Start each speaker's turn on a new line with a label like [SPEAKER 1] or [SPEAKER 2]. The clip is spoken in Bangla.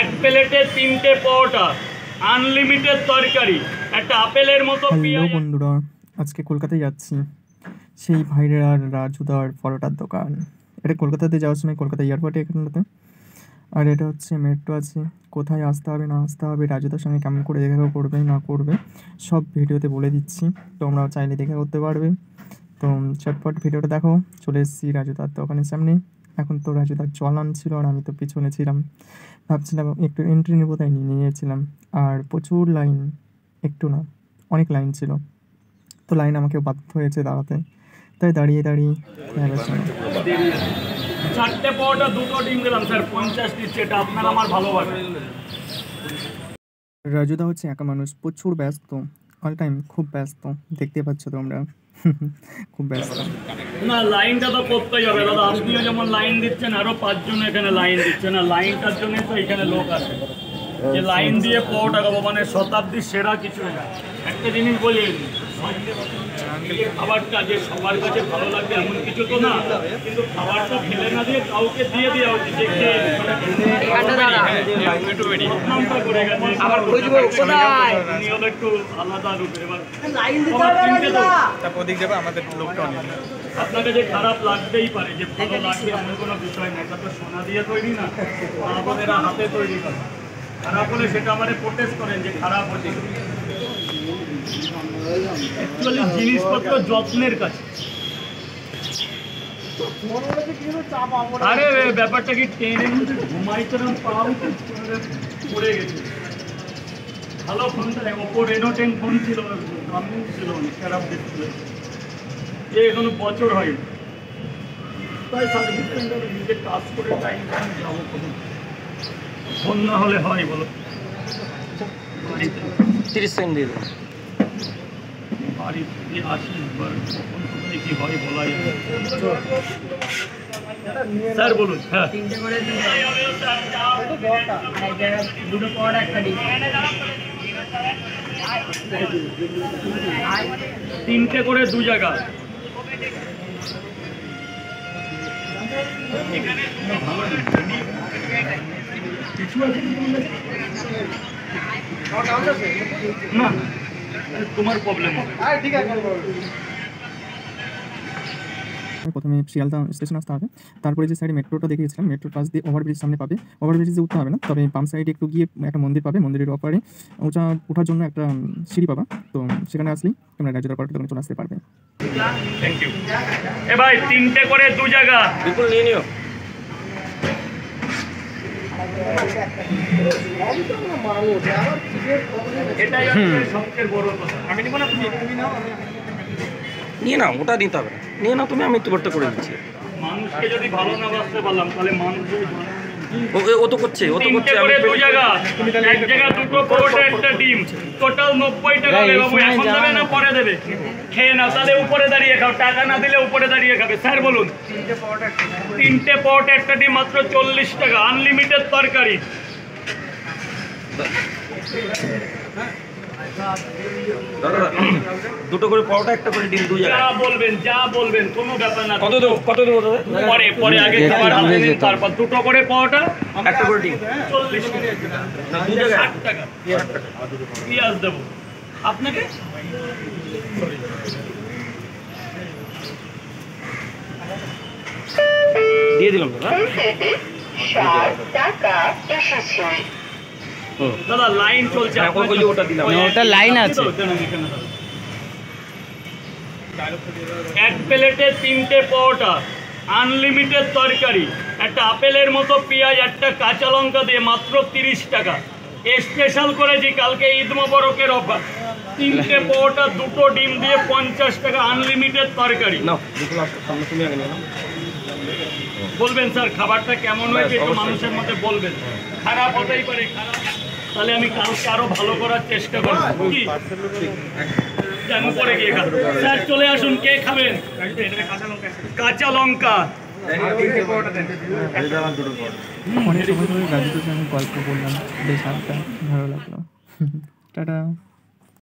[SPEAKER 1] এক প্লেটে 3টে পরোটা, আনলিমিটেড তরকারি, একটা আপেলের মতো।
[SPEAKER 2] হ্যালো বন্ধুরা, আজকে কলকাতায় যাচ্ছি। সেই ভাইরাল আর রাজুদার পরোটার দোকান। এটা কলকাতাতে যাওয়ার সময় কলকাতা এয়ারপোর্টে এখানটাতে। আর এটা হচ্ছে মেট্রো আছে। কোথায় আসতে হবে না আসতে হবে, রাজুদার সঙ্গে কেমন করে দেখা করবে না করবে সব ভিডিওতে বলে দিচ্ছি। তোমরাও চাইলে দেখা করতে পারবে। তো চটপট ভিডিওটা দেখো। চলে এসেছি রাজুদার দোকানের সামনে। এখন তো রাজুদার জল আনছিল আর আমি তো পিছনে ছিলাম। ভাবছিলাম একটু এন্ট্রি নেবো, তাই নিয়েছিলাম। আর প্রচুর লাইন, একটু না অনেক লাইন ছিল। তো লাইন আমাকে বাধ্য হয়েছে দাঁড়াতে, তাই দাঁড়িয়ে দাঁড়িয়ে
[SPEAKER 1] 4টে পরোটা 2টো ডিম দিলাম স্যার, 50 দিচ্ছে। এটা আপনার আমার ভালোবাসা।
[SPEAKER 2] রাজুদা হচ্ছে একা মানুষ, প্রচুর ব্যস্ত, অল টাইম খুব ব্যস্ত, দেখতে পাচ্ছ তোমরা। খুব ব্যস্ত।
[SPEAKER 1] না, লাইনটা তো করতেই হবে দাদা। আপনিও যেমন লাইন দিচ্ছেন, আরো 5 জন এখানে লাইন দিচ্ছে না। লাইনটার জন্য তো এখানে লোক আছে যে লাইন দিয়ে পরোটা খাবো, মানে শতাব্দীর সেরা কিছু না। একটা জিনিস বলি, খাবারটা যে সবার কাছে ভালো লাগবে এমন কিছু তো না, কিন্তু খাবারটা ফেলে না দিয়ে কাউকে দিয়ে দেওয়া উচিত। একটু আলাদা রূপে আপনাকে যে খারাপ লাগতেই পারে, যে ভালো লাগবে এমন কোনো বিষয় নেই। এটা তো সোনা দিয়ে তৈরি না, আমাদের হাতে তৈরি করে। খারাপ হলে সেটা আমাদের প্রোটেস্ট করেন যে খারাপ হচ্ছে। অ্যাকচুয়ালি জিনিসপত্র যত্নের কাছে। আরে ব্যাপারটা কি, ট্রেনে ঘুমাইছিলাম, পাও পড়ে গেছে। ভালো ফোনটা, ওপো রেনো 10 ফোন ছিল, দামি ছিল, খারাপ ডিসপ্লে। এখনো বছর হয়নি, তাই সার্ভিস সেন্টারে নিজে কাজ করে টাইম যাবো। ফোন না হলে হয় বলো?
[SPEAKER 3] 30 সেকেন্ড দিয়ে দেবো।
[SPEAKER 1] বাড়ি থেকে আসি, কখন কোথায় কি হয় বলা যায়। স্যার বলুন। হ্যাঁ,
[SPEAKER 4] 3টে করে দুটো পরোটা একটা ডিম।
[SPEAKER 1] 3টে করে 2 জায়গা। কিছু আছে না, তোমার প্রবলেম হবে।
[SPEAKER 2] প্রথমে শিয়ালদা স্টেশন আসতে হবে, তারপরে যে সাইডে মেট্রোটা দেখিয়েছিলাম, মেট্রো পাশ দিয়ে ওভারব্রিজ সামনে পাবে। ওভারব্রিজে উঠতে হবে না, তবে বাম সাইডে একটু গিয়ে একটা মন্দির পাবে। মন্দিরের ওপারে ওঠার জন্য একটা সিঁড়ি পাবা। তো সেখানে আসলেই তোমরা রাজুদার পরোটা দোকানে চলে আসতে পারবে।
[SPEAKER 1] Thank you. এ ভাই, 3টে করে 2 জায়গা।
[SPEAKER 3] বিপুল নিয়ে নিও।
[SPEAKER 1] এটাই সবচেয়ে বড় কথা। আমি নিব না, তুমি নাও।
[SPEAKER 3] নিয়ে নাও, ওটা নিতে হবে না, নিয়ে নাও তুমি, আমি তোমারটা করে দিচ্ছি।
[SPEAKER 1] মানুষকে যদি ভালো না বাঁচতে পারলাম, তাহলে মানুষ
[SPEAKER 3] ও তো করছে, ও তো করছে।
[SPEAKER 1] করে 2 জায়গা, এক জায়গা 2টো পরোটা একটা ডিম, টোটাল 90 টাকা দেবে বাবু। এখন দেবে না পরে দেবে? খেয়ে নাও, তাহলে উপরে দাঁড়িয়ে খাও। টাকা না দিলে উপরে দাঁড়িয়ে খাবে। স্যার বলুন। 3টে পরোটা একটা ডিম, মাত্র 40 টাকা, আনলিমিটেড তরকারি।
[SPEAKER 3] দুটো করে পরোটা একটা করে ডিম 2 জায়গা।
[SPEAKER 1] যা বলবেন কোনো ব্যাপার না।
[SPEAKER 3] কত দেবো দাদা?
[SPEAKER 1] পরে আগে খাবার হাতে নিন, তারপর 2টো করে পরোটা
[SPEAKER 3] একটা করে ডিম
[SPEAKER 1] 40 টাকা,
[SPEAKER 3] 2 জায়গা
[SPEAKER 1] 60 টাকা। পেঁয়াজ দেবো আপনাকে।
[SPEAKER 3] দিয়ে দিলাম দাদা।
[SPEAKER 1] দাদা লাইন চলছে,
[SPEAKER 3] ওটা দিলাম,
[SPEAKER 4] ওটা লাইন আছে।
[SPEAKER 1] এক প্লেটে 3টে পরোটা, আনলিমিটেড তরকারি, একটা আপেলের মতো পেঁয়াজ, একটা কাঁচা লঙ্কা দিয়ে মাত্র 30 টাকা। স্পেশাল করেছি কালকে ঈদ মোবারকের অফার। 3টে পরোটা 2টো ডিম দিয়ে 50 টাকা, আনলিমিটেড তরকারি। বলবেন স্যার খাবারটা কেমন হয়েছে, একটু মানুষের মধ্যে বলবেন। খারাপ হতেই পারে, খারাপ তাহলে আমি কালকে আরো ভালো করার চেষ্টা করবো। কি জানি পরে গিয়ে খাবো। স্যার চলে আসুন, কে খাবেন? কাঁচা লঙ্কা।
[SPEAKER 2] অনেক সময় ধরে রাজুদার সঙ্গে গল্প বললাম, বেশ ভালো লাগলো। টাটা।